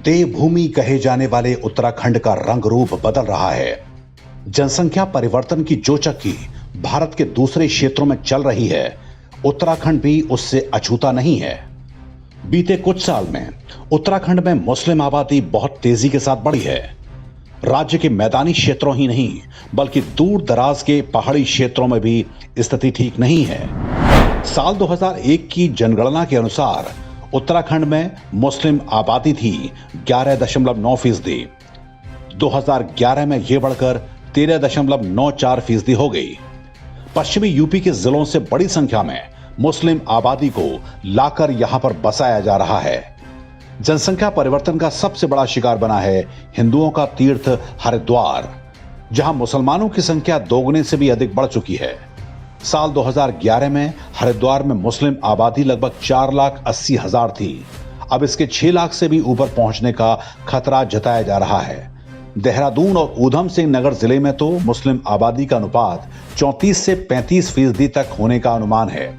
देवभूमि कहे जाने वाले उत्तराखंड का रंग रूप बदल रहा है। जनसंख्या परिवर्तन की जो चक्की भारत के दूसरे क्षेत्रों में चल रही है, उत्तराखंड भी उससे अछूता नहीं है। बीते कुछ साल में उत्तराखंड में मुस्लिम आबादी बहुत तेजी के साथ बढ़ी है। राज्य के मैदानी क्षेत्रों ही नहीं बल्कि दूर दराज के पहाड़ी क्षेत्रों में भी स्थिति ठीक नहीं है। साल 2001 की जनगणना के अनुसार उत्तराखंड में मुस्लिम आबादी थी 11.9%। 2011 में यह बढ़कर 13.94% हो गई। पश्चिमी यूपी के जिलों से बड़ी संख्या में मुस्लिम आबादी को लाकर यहां पर बसाया जा रहा है। जनसंख्या परिवर्तन का सबसे बड़ा शिकार बना है हिंदुओं का तीर्थ हरिद्वार, जहां मुसलमानों की संख्या दोगुने से भी अधिक बढ़ चुकी है। साल 2011 में हरिद्वार में मुस्लिम आबादी लगभग 4,80,000 थी। अब इसके 6 लाख से भी ऊपर पहुंचने का खतरा जताया जा रहा है। देहरादून और ऊधम सिंह नगर जिले में तो मुस्लिम आबादी का अनुपात 34 से 35% तक होने का अनुमान है।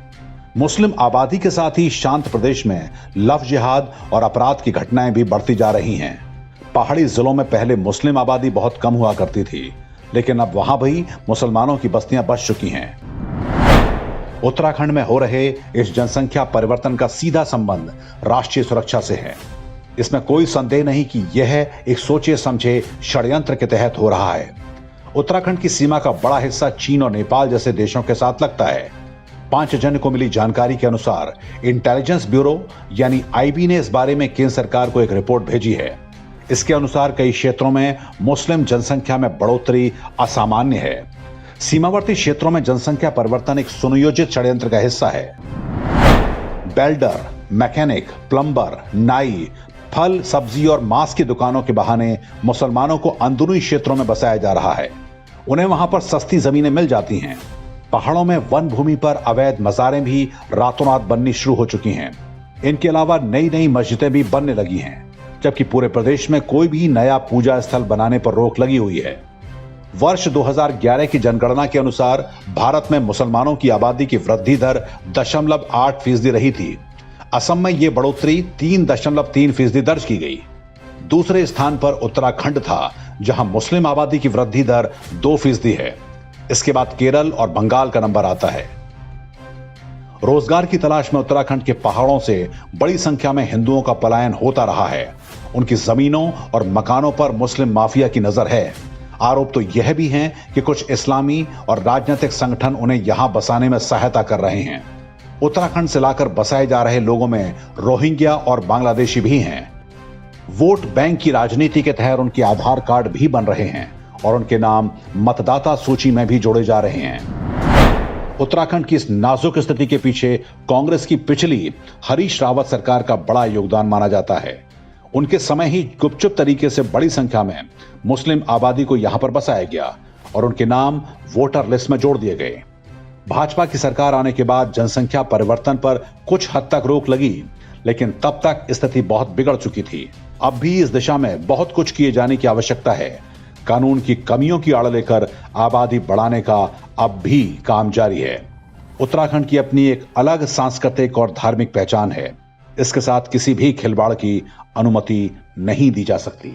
मुस्लिम आबादी के साथ ही शांत प्रदेश में लव जिहाद और अपराध की घटनाएं भी बढ़ती जा रही हैं। पहाड़ी जिलों में पहले मुस्लिम आबादी बहुत कम हुआ करती थी, लेकिन अब वहां भी मुसलमानों की बस्तियां बस चुकी हैं। उत्तराखंड में हो रहे इस जनसंख्या परिवर्तन का सीधा संबंध राष्ट्रीय सुरक्षा से है। इसमें कोई संदेह नहीं कि यह एक सोचे समझे षड्यंत्र के तहत हो रहा है। उत्तराखंड की सीमा का बड़ा हिस्सा चीन और नेपाल जैसे देशों के साथ लगता है। 5 जन को मिली जानकारी के अनुसार इंटेलिजेंस ब्यूरो यानी आईबी ने इस बारे में केंद्र सरकार को एक रिपोर्ट भेजी है। इसके अनुसार कई क्षेत्रों में मुस्लिम जनसंख्या में बढ़ोतरी असामान्य है। सीमावर्ती क्षेत्रों में जनसंख्या परिवर्तन एक सुनियोजित षड्यंत्र का हिस्सा है। बेल्डर, मैकेनिक, प्लम्बर, नाई, फल, सब्जी और मांस की दुकानों के बहाने मुसलमानों को अंदरूनी क्षेत्रों में बसाया जा रहा है। उन्हें वहां पर सस्ती जमीनें मिल जाती हैं। पहाड़ों में वन भूमि पर अवैध मज़ारें भी रातों रात बननी शुरू हो चुकी हैं। इनके अलावा नई नई मस्जिदें भी बनने लगी हैं, जबकि पूरे प्रदेश में कोई भी नया पूजा स्थल बनाने पर रोक लगी हुई है। वर्ष 2011 की जनगणना के अनुसार भारत में मुसलमानों की आबादी की वृद्धि दर 0.8% रही थी। असम में यह बढ़ोतरी 3.3% दर्ज की गई। दूसरे स्थान पर उत्तराखंड था, जहां मुस्लिम आबादी की वृद्धि दर 2% है। इसके बाद केरल और बंगाल का नंबर आता है। रोजगार की तलाश में उत्तराखंड के पहाड़ों से बड़ी संख्या में हिंदुओं का पलायन होता रहा है। उनकी जमीनों और मकानों पर मुस्लिम माफिया की नजर है। आरोप तो यह भी हैं कि कुछ इस्लामी और राजनीतिक संगठन उन्हें यहां बसाने में सहायता कर रहे हैं। उत्तराखंड से लाकर बसाए जा रहे लोगों में रोहिंग्या और बांग्लादेशी भी हैं। वोट बैंक की राजनीति के तहत उनके आधार कार्ड भी बन रहे हैं और उनके नाम मतदाता सूची में भी जोड़े जा रहे हैं। उत्तराखंड की इस नाजुक स्थिति के पीछे कांग्रेस की पिछली हरीश रावत सरकार का बड़ा योगदान माना जाता है। उनके समय ही गुपचुप तरीके से बड़ी संख्या में मुस्लिम आबादी को यहां पर बसाया गया और उनके नाम वोटर लिस्ट में जोड़ दिए गए। भाजपा की सरकार आने के बाद जनसंख्या परिवर्तन पर कुछ हद तक रोक लगी, लेकिन तब तक स्थिति बहुत बिगड़ चुकी थी। अब भी इस दिशा में बहुत कुछ किए जाने की आवश्यकता है। कानून की कमियों की आड़ लेकर आबादी बढ़ाने का अब भी काम जारी है। उत्तराखंड की अपनी एक अलग सांस्कृतिक और धार्मिक पहचान है। इसके साथ किसी भी खिलवाड़ की अनुमति नहीं दी जा सकती।